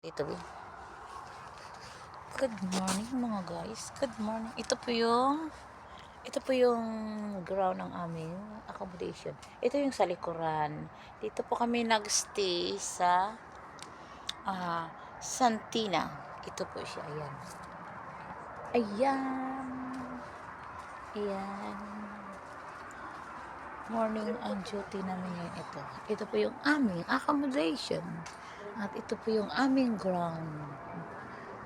Ito. Good morning mga guys. Good morning. Ito po yung ground ng aming accommodation. Ito yung sa likuran. Dito po kami nagstay sa Santina. Ito po siya. Ayan. Ayan. Ayan. Morning ang duty namin ngayon ito. Ito po yung aming accommodation. At ito po yung aming ground.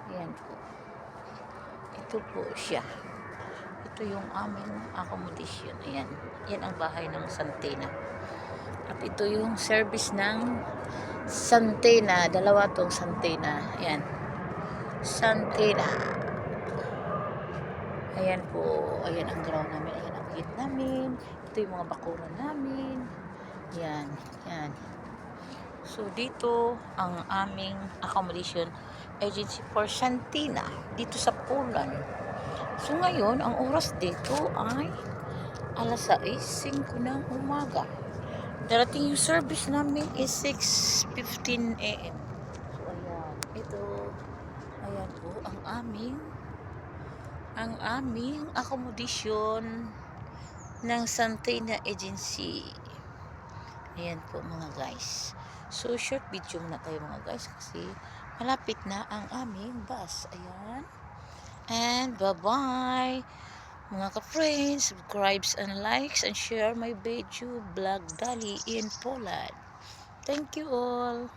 Ayan po. Ito po siya. Ito yung aming accommodation. Ayan. Yan ang bahay ng Santina. At ito yung service ng Santina. Dalawa tong Santina. Ayan. Santina. Ayan po. Ayan ang ground namin. Ayan ang gate namin. Ito yung mga bakuran namin. Ayan. Ayan. So, dito ang aming accommodation agency for Santina. Dito sa Poland. So, ngayon, ang oras dito ay alas 6:05 ng umaga. Darating yung service namin is 6:15 AM. So, ayan. Ito. Ayan po, ang aming accommodation ng Santina Agency. Ayan po mga guys. So, short video muna tayo mga guys kasi malapit na ang aming bus. Ayan. And bye-bye. Mga ka-friends, subscribe and likes and share my video vlog Dali in Poland. Thank you all.